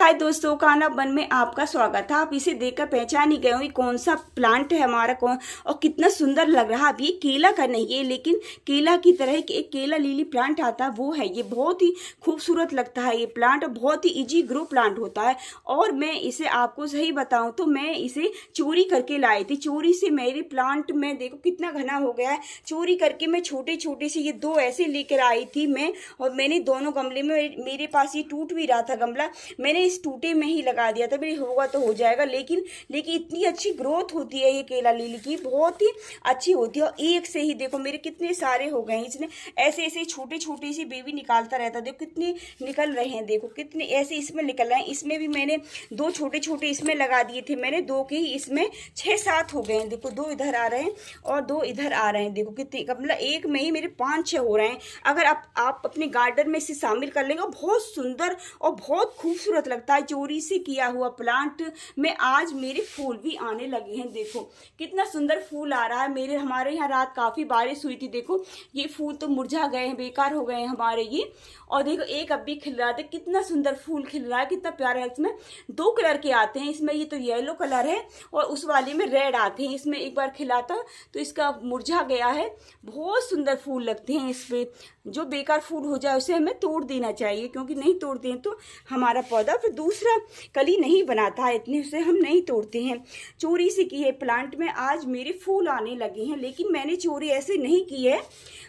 हाय दोस्तों, खाना बन में आपका स्वागत है। आप इसे देखकर पहचान ही गए हो कौन सा प्लांट है हमारा, कौन और कितना सुंदर लग रहा है। अब ये केला का नहीं है, लेकिन केला की तरह एक केला लिली प्लांट आता है, वो है। ये बहुत ही खूबसूरत लगता है ये प्लांट, बहुत ही इजी ग्रो प्लांट होता है। और मैं इसे आपको सही बताऊं तो मैं इसे चोरी करके लाई थी। चोरी से मेरे प्लांट में देखो कितना घना हो गया है। चोरी करके मैं छोटे छोटे से ये दो ऐसे लेकर आई थी मैं, और मैंने दोनों गमले में, मेरे पास ये टूट भी रहा था गमला, मैंने इस टूटे में ही लगा दिया था। मेरे होगा तो हो जाएगा, लेकिन इतनी अच्छी ग्रोथ होती है ये केला लिली की, बहुत ही अच्छी होती है। और एक से ही देखो मेरे कितने सारे हो गए हैं। इसने ऐसे ऐसे छोटे छोटे सी बेबी निकालता रहता, देखो कितने निकल रहे हैं, देखो कितने ऐसे इसमें निकल रहे हैं। इसमें भी मैंने दो छोटे छोटे इसमें लगा दिए थे मैंने, दो के ही इसमें 6-7 हो गए हैं। देखो दो इधर आ रहे हैं और दो इधर आ रहे हैं। देखो कितने, मतलब एक में ही मेरे 5-6 हो रहे हैं। अगर आप अपने गार्डन में इसे शामिल कर लेंगे, बहुत सुंदर और बहुत खूबसूरत लगता है। चोरी से किया हुआ प्लांट में आज मेरे फूल भी आने लगे हैं। देखो कितना सुंदर फूल आ रहा है। हमारे यहाँ रात काफी बारिश हुई थी, देखो ये फूल तो मुरझा गए हैं, बेकार हो गए हैं हमारे ये। और देखो एक अब भी खिल रहा था, कितना सुंदर फूल खिल रहा है, कितना प्यारा है। इसमें 2 कलर के आते हैं, इसमें ये तो येलो कलर है और उस वाले में रेड आते हैं। इसमें एक बार खिला था तो इसका मुरझा गया है। बहुत सुंदर फूल लगते हैं इस पे। जो बेकार फूल हो जाए उसे हमें तोड़ देना चाहिए, क्योंकि नहीं तोड़ते हैं तो हमारा पौधा फिर दूसरा कली नहीं बनाता है, इतने से हम नहीं तोड़ते हैं। चोरी से की है प्लांट में आज मेरे फूल आने लगे हैं, लेकिन मैंने चोरी ऐसे नहीं की है।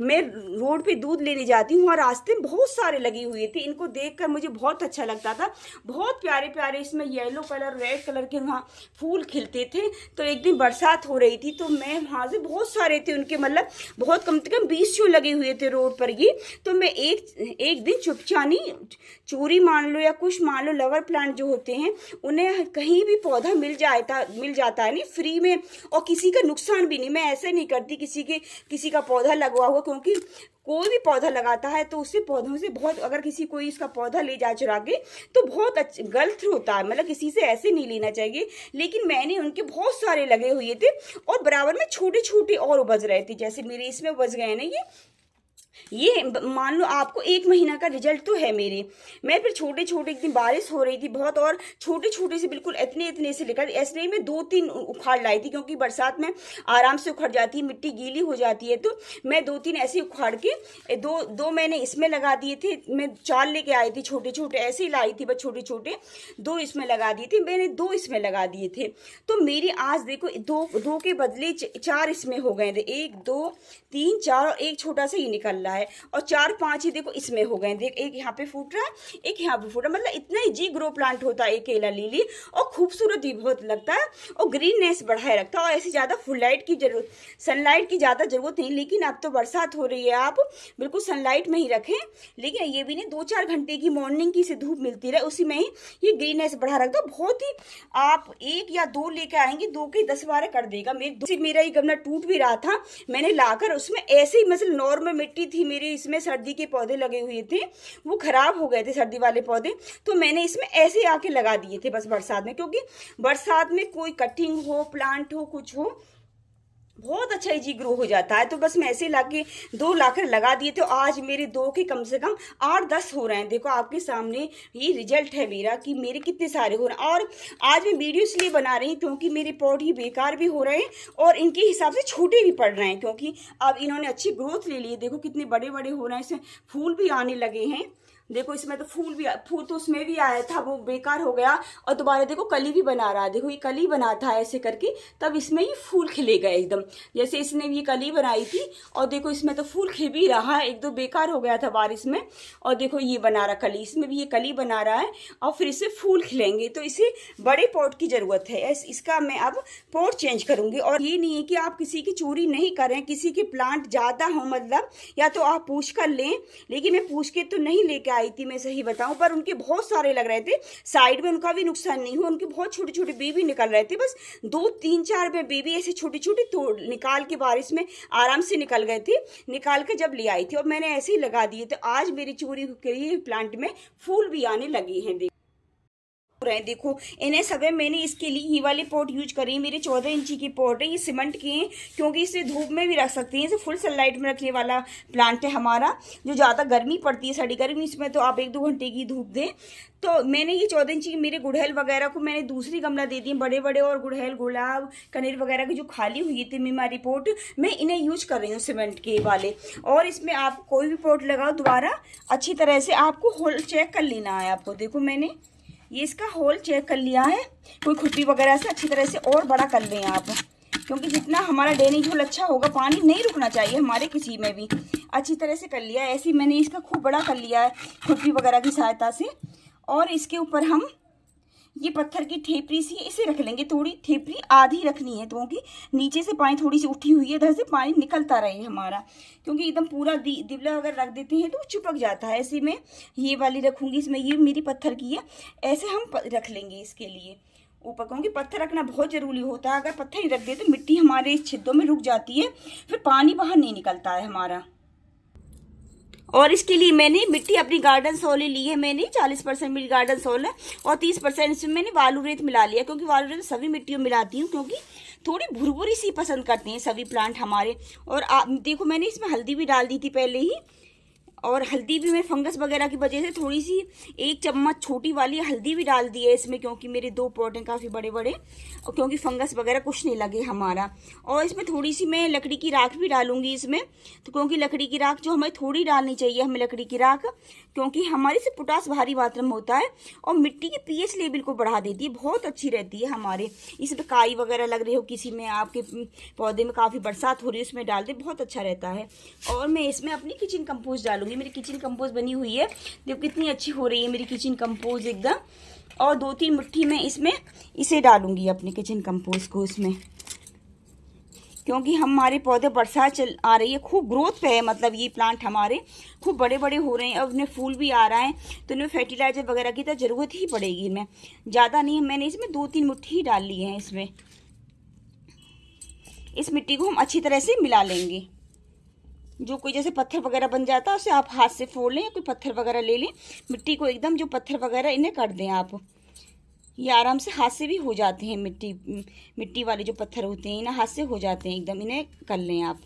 मैं रोड पे दूध लेने जाती हूँ और रास्ते में बहुत सारे लगे हुए थे। इनको देखकर मुझे बहुत अच्छा लगता था। बहुत प्यारे प्यारे इसमें येलो कलर, रेड कलर के वहाँ फूल खिलते थे। तो एक दिन बरसात हो रही थी तो मैं वहाँ से, बहुत सारे थे उनके, मतलब बहुत कम से कम 20 जो लगे हुए थे रोड पर ही। तो मैं एक दिन चुपचानी, चोरी मान लो या कुछ मान लो, लवर प्लांट जो होते हैं उन्हें कहीं भी पौधा मिल जाता है नहीं फ्री में, और किसी का नुकसान भी नहीं। मैं ऐसे नहीं करती किसी का पौधा लगवा हुआ, क्योंकि कोई भी पौधा लगाता है तो उससे पौधों से बहुत, अगर कोई इसका पौधा ले जाए चुरा के तो बहुत गलत होता है, मतलब किसी से ऐसे नहीं लेना चाहिए। लेकिन मैंने उनके बहुत सारे लगे हुए थे और बराबर में छोटे छोटे और उपज रहे थे, जैसे मेरे इसमें उपज गए ना ये मान लो आपको 1 महीना का रिजल्ट तो है मेरे। मैं फिर छोटे छोटे, एक दिन बारिश हो रही थी बहुत, और छोटे छोटे से बिल्कुल इतने से लेकर ऐसे ही मैं 2-3 उखाड़ लाई थी, क्योंकि बरसात में आराम से उखड़ जाती है, मिट्टी गीली हो जाती है। तो मैं 2-3 ऐसे उखाड़ के दो मैंने इसमें लगा दिए थे। मैं 4 लेके आई थी, छोटे छोटे ऐसे ही लाई थी, बस छोटे छोटे 2 इसमें लगा दिए थे मैंने, 2 इसमें लगा दिए थे। तो मेरी आज देखो दो के बदले 4 इसमें हो गए थे। 1 2 3 4 और एक छोटा सा ही निकल रहा है, और 4-5 ही देखो इसमें हो गए। देख एक यहाँ पे फूट रहा है, एक यहाँ पे फूट रहा है, मतलब इतना इजी ग्रो प्लांट होता है केला लिली, और खूबसूरत भी बहुत लगता है और ग्रीननेस बढ़ाए रखता है। और ऐसे ज़्यादा फुल लाइट की जरूरत, सनलाइट की ज़्यादा जरूरत नहीं, लेकिन अब तो बरसात हो रही है, आप बिल्कुल सनलाइट में ही रखें। लेकिन ये भी नहीं, 2-4 घंटे की मॉर्निंग की से धूप मिलती रहे, उसी में ही ये ग्रीननेस बढ़ा रखता है। बहुत ही, आप 1 या 2 लेकर आएंगे, 2 के 10-12 कर देगा। मेरा ये गमला टूट भी रहा था, मैंने लाकर उसमें ऐसे ही, मतलब नॉर्मल मिट्टी थी मेरे, इसमें सर्दी के पौधे लगे हुए थे, वो खराब हो गए थे सर्दी वाले पौधे, तो मैंने इसमें ऐसे आके लगा दिए थे बस बरसात में। क्योंकि बरसात में कोई कटिंग हो, प्लांट हो, कुछ हो, बहुत अच्छा इजी ग्रो हो जाता है। तो बस मैं ऐसे लाके 2 लाकर लगा दिए थे। तो आज मेरे 2 के कम से कम 8-10 हो रहे हैं। देखो आपके सामने ये रिजल्ट है मेरा कि मेरे कितने सारे हो रहे हैं। और आज मैं वीडियो इसलिए बना रही हूँ क्योंकि मेरे पौधे ही बेकार भी हो रहे हैं और इनके हिसाब से छोटे भी पड़ रहे हैं, क्योंकि अब इन्होंने अच्छी ग्रोथ ले ली है। देखो कितने बड़े बड़े हो रहे हैं, इसमें फूल भी आने लगे हैं। देखो इसमें तो फूल तो उसमें भी आया था, वो बेकार हो गया, और दोबारा देखो कली भी बना रहा है। देखो ये कली बना था ऐसे करके, तब इसमें ही फूल खिलेगा एकदम, जैसे इसने भी कली बनाई थी। और देखो इसमें तो फूल खिल भी रहा है, 1-2 बेकार हो गया था बारिश में। और देखो ये बना रहा कली, इसमें भी ये कली बना रहा है और फिर इससे फूल खिलेंगे। तो इसे बड़े पॉट की जरूरत है, इसका मैं अब पॉट चेंज करूंगी। और ये नहीं है कि आप किसी की चोरी नहीं करें, किसी के प्लांट ज्यादा हो, मतलब या तो आप पूछ कर लें, लेकिन मैं पूछ के तो नहीं लेके आई थी, मैं सही बताऊं, पर उनके बहुत सारे लग रहे थे साइड में, उनका भी नुकसान नहीं हुआ। उनके बहुत छोटे छोटे बेबी निकल रहे थे, बस 2-3-4 में बेबी ऐसे छोटे छोटे तोड़ निकाल के बारिश में आराम से निकल गए थे। निकाल के जब ले आई थी और मैंने ऐसे ही लगा दिए, तो आज मेरी चोरी के प्लांट में फूल भी आने लगे हैं। रहे हैं। देखो इन्हें सब मैंने इसके लिए ये वाले पॉट यूज करे, मेरे 14 इंची की पॉट है, ये सीमेंट के हैं क्योंकि इसे धूप में भी रख सकते हैं। इसे फुल सनलाइट में रखने वाला प्लांट है हमारा। जो ज़्यादा गर्मी पड़ती है, सड़ी गर्मी, इसमें तो आप 1-2 घंटे की धूप दें। तो मैंने ये 14 इंची की मेरे गुड़हल वगैरह को मैंने दूसरी गमला दे दी, बड़े बड़े, और गुड़हल, गुलाब, कनेर वगैरह की जो खाली हुई थी हमारी पॉट, मैं इन्हें यूज कर रही हूँ सीमेंट के वाले। और इसमें आप कोई भी पॉट लगाओ दोबारा अच्छी तरह से आपको होल चेक कर लेना है आपको। देखो मैंने ये इसका होल चेक कर लिया है, कोई खुट्टी वगैरह से अच्छी तरह से और बड़ा कर लें आप, क्योंकि जितना हमारा ड्रेनेज होल अच्छा होगा पानी नहीं रुकना चाहिए हमारे किसी में भी। अच्छी तरह से कर लिया है, ऐसे ही मैंने इसका खूब बड़ा कर लिया है खुट्टी वगैरह की सहायता से। और इसके ऊपर हम ये पत्थर की ठेपरी सी इसे रख लेंगे, थोड़ी ठेपरी आधी रखनी है क्योंकि नीचे से पानी थोड़ी सी उठी हुई है, इधर से पानी निकलता रहे हमारा, क्योंकि एकदम पूरा दिबला अगर रख देते हैं तो चिपक जाता है। ऐसे में ये वाली रखूंगी, इसमें ये मेरी पत्थर की है, ऐसे हम रख लेंगे इसके लिए ऊपर, क्योंकि पत्थर रखना बहुत ज़रूरी होता है। अगर पत्थर नहीं रख दे तो मिट्टी हमारे छिद्रों में रुक जाती है, फिर पानी बाहर नहीं निकलता है हमारा। और इसके लिए मैंने मिट्टी अपनी गार्डन सॉइल ली है, मैंने 40% मेरी गार्डन सॉइल है और 30% इसमें मैंने बालू रेत मिला लिया, क्योंकि बालू रेत सभी मिट्टियों में मिलाती हूँ क्योंकि थोड़ी भुरभुरी सी पसंद करते हैं सभी प्लांट हमारे। और देखो मैंने इसमें हल्दी भी डाल दी थी पहले ही, और हल्दी भी मैं फंगस वगैरह की वजह से थोड़ी सी 1 चम्मच छोटी वाली हल्दी भी डाल दी है इसमें, क्योंकि मेरे 2 पॉट हैं काफ़ी बड़े बड़े, और क्योंकि फंगस वगैरह कुछ नहीं लगे हमारा। और इसमें थोड़ी सी मैं लकड़ी की राख भी डालूंगी इसमें, तो क्योंकि लकड़ी की राख जो हमें थोड़ी डालनी चाहिए, हमें लकड़ी की राख, क्योंकि हमारे से पोटास भारी मात्रा में होता है और मिट्टी के पीएच लेवल को बढ़ा देती है, बहुत अच्छी रहती है हमारे। इसमें काई वगैरह लग रही हो किसी में, आपके पौधे में काफ़ी बरसात हो रही है, उसमें डाल दे, बहुत अच्छा रहता है। और मैं इसमें अपनी किचन कंपोस्ट डालूंगी, मेरी किचन कंपोस्ट बनी हुई है, देखो कितनी अच्छी हो रही है मेरी किचन कंपोस्ट एकदम। और 2-3 मुट्ठी में इसमें इसे डालूंगी अपने किचन कंपोस्ट को इसमें, क्योंकि हमारे पौधे बरसात चल आ रही है, खूब ग्रोथ पे है, मतलब ये प्लांट हमारे खूब बड़े बड़े हो रहे हैं, अब उन्हें फूल भी आ रहा है, तो इन्हें फर्टिलाइजर वगैरह की तो ज़रूरत ही पड़ेगी। इनमें ज़्यादा नहीं, मैंने इसमें 2-3 मुट्ठी ही डाल ली है इसमें। इस मिट्टी को हम अच्छी तरह से मिला लेंगे। जो कोई जैसे पत्थर वगैरह बन जाता है उसे आप हाथ से फोड़ लें, कोई पत्थर वगैरह ले लें, मिट्टी को एकदम जो पत्थर वगैरह इन्हें कर दें आप, ये आराम से हाथ से भी हो जाते हैं। मिट्टी वाले जो पत्थर होते हैं ना हाथ से हो जाते हैं एकदम, इन्हें कर लें आप।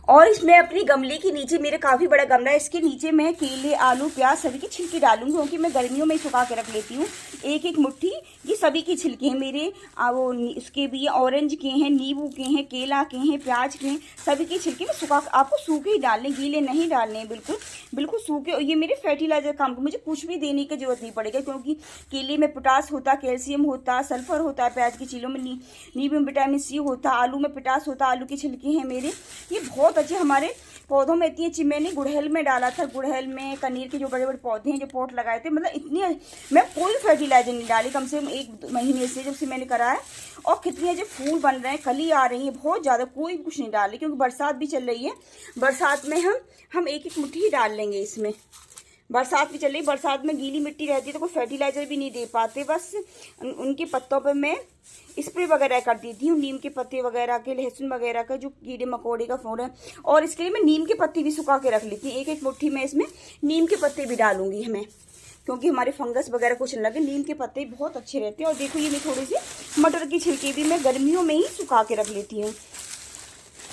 और इसमें अपनी गमले के नीचे, मेरे काफ़ी बड़ा गमला है, इसके नीचे मैं केले, आलू, प्याज सभी की छिलके डालूंगी, क्योंकि मैं गर्मियों में सुखा के रख लेती हूँ। 1-1 मुट्ठी ये सभी के छिलके हैं मेरे, वो उसके भी ऑरेंज के हैं, नींबू के हैं, केला के हैं, प्याज के हैं, सभी के छिलके में सुखा, आपको सूखे ही डालने, गीले नहीं डालने, बिल्कुल बिल्कुल सूखे। और ये मेरे फर्टिलाइजर काम को, मुझे कुछ भी देने की जरूरत नहीं पड़ेगी, क्योंकि केले में पोटास होता, कैल्शियम होता, सल्फर होता है, प्याज की छीलों में नींबू में विटामिन सी होता, आलू में पोटास होता, आलू के छिलके हैं मेरे, ये बहुत अच्छे हमारे पौधों में। इतनी अच्छी मैंने गुड़हल में डाला था, गुड़हल में, कनीर के जो बड़े बड़े पौधे हैं जो पॉट लगाए थे, मतलब इतनी मैं कोई फर्टिलाइजर नहीं डाली कम से कम 1 महीने से जब से मैंने करा है। और कितने जो फूल बन रहे हैं, कली आ रही है बहुत ज़्यादा, कोई कुछ नहीं डाली, क्योंकि बरसात भी चल रही है। बरसात में हम 1-1 मुट्ठी ही डाल लेंगे इसमें। बरसात भी चल रही, बरसात में गीली मिट्टी रहती है तो कोई फर्टिलाइजर भी नहीं दे पाते, बस उनके पत्तों पे मैं स्प्रे वगैरह कर देती हूँ, नीम के पत्ते वगैरह के, लहसुन वगैरह का जो कीड़े मकोड़े का फोड़ है। और इसके लिए मैं नीम के पत्ते भी सुखा के रख लेती हूँ, 1-1 मुट्ठी में इसमें नीम के पत्ते भी डालूंगी हमें, क्योंकि हमारे फंगस वगैरह कुछ न लगे। नीम के पत्ते बहुत अच्छे रहते हैं। और देखो ये मैं थोड़ी सी मटर की छिलके भी मैं गर्मियों में ही सुखा के रख लेती हूँ,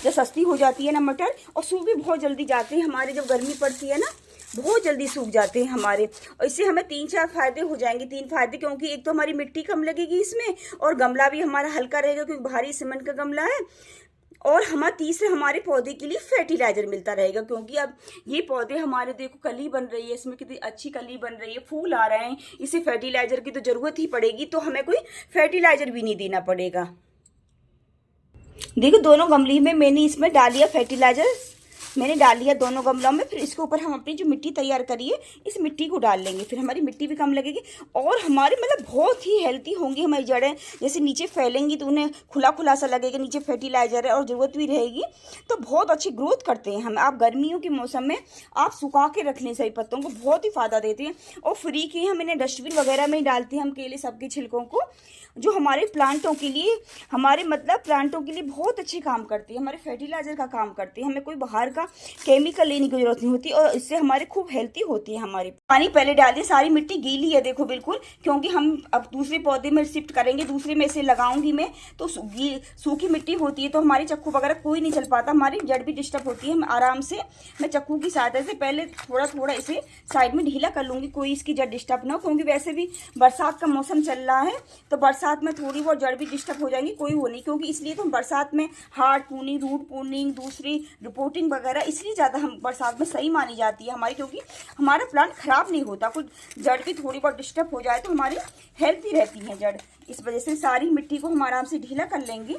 जब सस्ती हो जाती है ना मटर, और सूख भी बहुत जल्दी जाते हैं हमारे, जब गर्मी पड़ती है ना बहुत जल्दी सूख जाते हैं हमारे। और इससे हमें 3-4 फायदे हो जाएंगे, 3 फायदे, क्योंकि एक तो हमारी मिट्टी कम लगेगी इसमें, और गमला भी हमारा हल्का रहेगा क्योंकि भारी सीमेंट का गमला है। और हमारा तीसरे हमारे पौधे के लिए फर्टिलाइजर मिलता रहेगा, क्योंकि अब ये पौधे हमारे देखो कली बन रही है, इसमें कितनी अच्छी कली बन रही है, फूल आ रहे हैं, इसे फर्टिलाइजर की तो जरूरत ही पड़ेगी, तो हमें कोई फर्टिलाइजर भी नहीं देना पड़ेगा। देखो दोनों गमले में मैंने इसमें डाल दिया फर्टिलाइजर, मैंने डाल लिया दोनों गमलों में। फिर इसके ऊपर हम अपनी जो मिट्टी तैयार करी है इस मिट्टी को डाल लेंगे, फिर हमारी मिट्टी भी कम लगेगी और हमारे मतलब बहुत ही हेल्थी होंगी हमारी जड़ें। जैसे नीचे फैलेंगी तो उन्हें खुला खुला सा लगेगा, नीचे फर्टिलाइजर है और ज़रूरत भी रहेगी, तो बहुत अच्छी ग्रोथ करते हैं हम। आप गर्मियों के मौसम में आप सुखा के रख लें सही पत्तों को, बहुत ही फ़ायदा देते हैं। और फ्री के हम इन्हें डस्टबिन वगैरह में ही डालते हैं हम केले सबके छिलकों को, जो हमारे प्लांटों के लिए, हमारे मतलब प्लांटों के लिए बहुत अच्छे काम करती है, हमारे फर्टिलाइजर का काम करती है। हमें कोई बाहर का ज़्यादा केमिकल लेने की जरूरत नहीं होती और इससे हमारे खूब हेल्थी होती है हमारी। पानी पहले डाल दिया, सारी मिट्टी गीली है देखो बिल्कुल, क्योंकि हम अब दूसरे पौधे में शिफ्ट करेंगे, दूसरे में से लगाऊंगी मैं, तो सूखी मिट्टी होती है तो हमारी चक्कू वगैरह कोई नहीं चल पाता, हमारी जड़ भी डिस्टर्ब होती है। आराम से मैं चक्कू की सहायता से पहले थोड़ा थोड़ा इसे साइड में ढीला कर लूँगी, कोई इसकी जड़ डिस्टर्ब ना हो, क्योंकि वैसे भी बरसात का मौसम चल रहा है तो बरसात में थोड़ी बहुत जड़ भी डिस्टर्ब हो जाएंगी, कोई वो नहीं, क्योंकि इसलिए तो बरसात में हार्ड पूनी, रूट पूनिंग, दूसरी रिपोर्टिंग वगैरह इसलिए ज़्यादा हम बरसात में सही मानी जाती है हमारी, क्योंकि हमारा प्लांट खराब नहीं होता, कुछ जड़ भी थोड़ी बहुत डिस्टर्ब हो जाए तो हमारी हेल्थी रहती है जड़। इस वजह से सारी मिट्टी को हम आराम से ढीला कर लेंगे।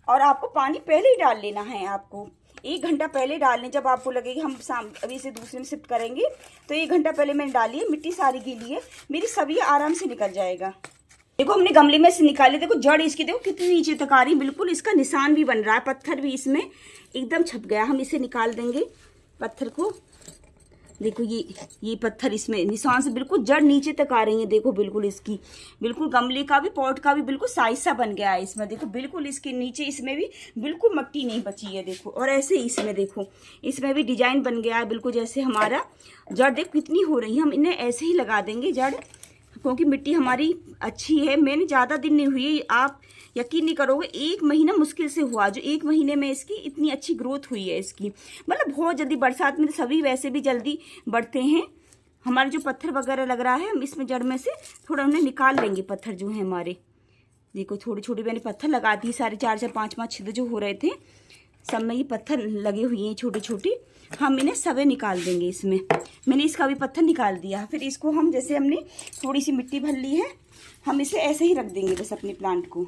और आपको पानी पहले ही डाल लेना है, आपको 1 घंटा पहले डालने, जब आपको लगेगी हम अभी से दूसरे में शिफ्ट करेंगे तो 1 घंटा पहले मैंने डाली है। मिट्टी सारी गीली है मेरी, सभी आराम से निकल जाएगा। देखो हमने गमले में से निकाले, देखो जड़ इसकी देखो कितनी नीचे तक आ रही, बिल्कुल इसका निशान भी बन रहा है, पत्थर भी इसमें एकदम छप गया। हम इसे निकाल देंगे पत्थर को, देखो ये पत्थर इसमें निशान से बिल्कुल जड़ नीचे तक आ रही है, देखो बिल्कुल इसकी, बिल्कुल गमले का भी पॉट का भी बिल्कुल साइज सा बन गया है इसमें, देखो बिल्कुल इसके नीचे इसमें भी बिल्कुल मिट्टी नहीं बची है देखो। और ऐसे ही इसमें देखो, इसमें भी डिजाइन बन गया है बिल्कुल, जैसे हमारा जड़ देखो कितनी हो रही है। हम इन्हें ऐसे ही लगा देंगे जड़, क्योंकि मिट्टी हमारी अच्छी है। मैंने ज़्यादा दिन नहीं हुई, आप यकीन नहीं करोगे 1 महीना मुश्किल से हुआ, जो 1 महीने में इसकी इतनी अच्छी ग्रोथ हुई है इसकी, मतलब बहुत जल्दी। बरसात में तो सभी वैसे भी जल्दी बढ़ते हैं। हमारे जो पत्थर वगैरह लग रहा है, हम इसमें जड़ में से थोड़ा उन्हें निकाल लेंगे, पत्थर जो है हमारे, देखो छोटे छोटे मैंने पत्थर लगा दिए, सारे 4-4 5-5 छिद्र जो हो रहे थे सब में ये पत्थर लगे हुए हैं छोटे छोटे, हम इन्हें सभी निकाल देंगे। इसमें मैंने इसका भी पत्थर निकाल दिया। फिर इसको हम, जैसे हमने थोड़ी सी मिट्टी भर ली है, हम इसे ऐसे ही रख देंगे बस अपने प्लांट को।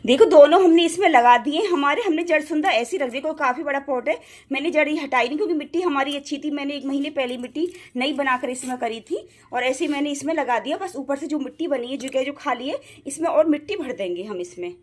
देखो दोनों हमने इसमें लगा दिए हमारे, हमने जड़ सुंदर ऐसी रख दी। कोई काफ़ी बड़ा पॉट है, मैंने जड़ हटाई नहीं क्योंकि मिट्टी हमारी अच्छी थी। मैंने 1 महीने पहले मिट्टी नई बनाकर इसमें करी थी और ऐसे ही मैंने इसमें लगा दिया। बस ऊपर से जो मिट्टी बनी है, जो खाली है, इसमें और मिट्टी भर देंगे हम इसमें।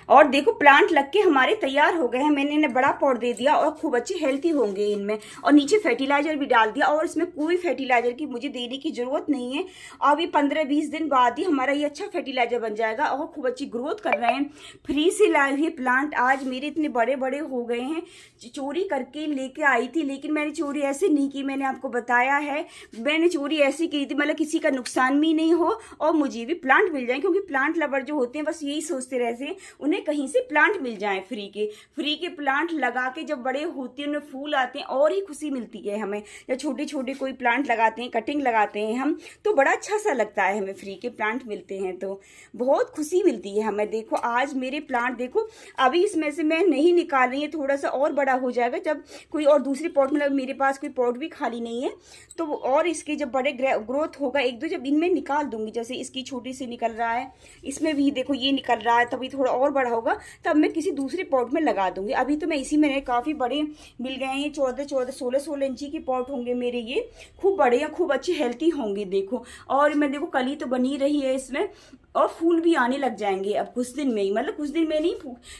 और देखो प्लांट लग के हमारे तैयार हो गए हैं। मैंने इन्हें बड़ा पॉट दे दिया और खूब अच्छे हेल्थी होंगे इनमें। और नीचे फर्टिलाइजर भी डाल दिया और इसमें कोई फर्टिलाइजर की मुझे देने की जरूरत नहीं है। अभी 15-20 दिन बाद ही हमारा ये अच्छा फर्टिलाइजर बन जाएगा और खूब अच्छी ग्रोथ कर रहे हैं। फ्री से लाए हुए प्लांट आज मेरे इतने बड़े बड़े हो गए हैं। चोरी करके लेके आई थी, लेकिन मैंने चोरी ऐसे नहीं की, मैंने आपको बताया है। मैंने चोरी ऐसी की थी मतलब किसी का नुकसान भी नहीं हो और मुझे भी प्लांट मिल जाए, क्योंकि प्लांट लवर जो होते हैं बस यही सोचते रहते हैं उन्हें कहीं से प्लांट मिल जाए। फ्री के प्लांट लगा के जब बड़े होते हैं, उन्हें फूल आते हैं और ही खुशी मिलती है हमें। जब छोटे छोटे कोई प्लांट लगाते हैं, कटिंग लगाते हैं हम, तो बड़ा अच्छा सा लगता है हमें। फ्री के प्लांट मिलते हैं तो बहुत खुशी मिलती है हमें। देखो आज मेरे प्लांट देखो, अभी इसमें से मैं नहीं निकाल रही है, थोड़ा सा और बड़ा हो जाएगा जब कोई और दूसरी पॉट, मतलब मेरे पास कोई पॉट भी खाली नहीं है तो और इसके जब बड़े ग्रोथ होगा 1-2, जब इनमें निकाल दूंगी। जैसे इसकी छोटी सी निकल रहा है, इसमें भी देखो ये निकल रहा है, तभी थोड़ा और बड़ा होगा तब मैं किसी दूसरे पॉट में लगा दूंगी। अभी तो मैं इसी में, काफ़ी बड़े मिल गए हैं, 14-14 16-16 इंची के पॉट होंगे मेरे। ये खूब बड़े हैं, खूब अच्छे हेल्थी होंगे देखो। और मैं देखो कली तो बनी रही है इसमें और फूल भी आने लग जाएंगे अब कुछ दिन में ही, मतलब कुछ दिन में नहीं,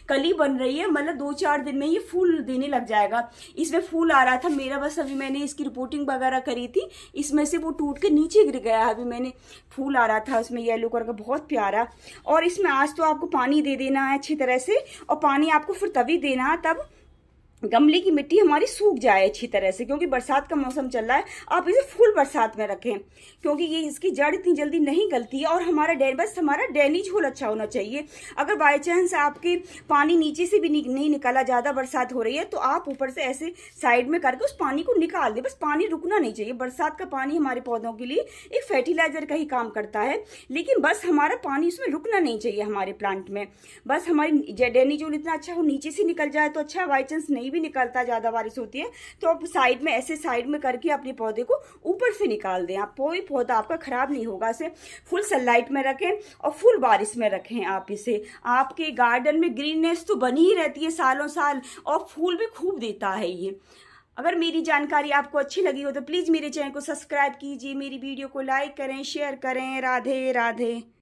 कली बन रही है, मतलब 2-4 दिन में ये फूल देने लग जाएगा। इसमें फूल आ रहा था मेरा, बस अभी मैंने इसकी रिपोर्टिंग वगैरह करी थी, इसमें से वो टूट के नीचे गिर गया। अभी मैंने फूल आ रहा था उसमें येलो कलर का, बहुत प्यारा। और इसमें आज तो आपको पानी दे देना है अच्छी तरह से, और पानी आपको फिर तभी देना है तब गमले की मिट्टी हमारी सूख जाए अच्छी तरह से, क्योंकि बरसात का मौसम चल रहा है। आप इसे फुल बरसात में रखें, क्योंकि ये इसकी जड़ इतनी जल्दी नहीं गलती है। और हमारा ड्रेनेज होल अच्छा होना चाहिए। अगर बाई चांस आपके पानी नीचे से भी नहीं निकला, ज़्यादा बरसात हो रही है, तो आप ऊपर से ऐसे साइड में करके उस पानी को निकाल दें। बस पानी रुकना नहीं चाहिए। बरसात का पानी हमारे पौधों के लिए एक फर्टिलाइजर का ही काम करता है, लेकिन बस हमारा पानी उसमें रुकना नहीं चाहिए हमारे प्लांट में। बस हमारी ड्रेनेज होल इतना अच्छा हो, नीचे से निकल जाए तो अच्छा, बाई चांस नहीं भी निकलता, ज्यादा बारिश होती है तो आप साइड में ऐसे साइड में करके अपने पौधे को ऊपर से निकाल दें। आप कोई पौधा आपका खराब नहीं होगा। इसे फुल सनलाइट में रखें और फुल बारिश में रखें आप इसे। आपके गार्डन में ग्रीननेस तो बनी ही रहती है सालों साल, और फूल भी खूब देता है ये। अगर मेरी जानकारी आपको अच्छी लगी हो तो प्लीज़ मेरे चैनल को सब्सक्राइब कीजिए, मेरी वीडियो को लाइक करें, शेयर करें। राधे राधे।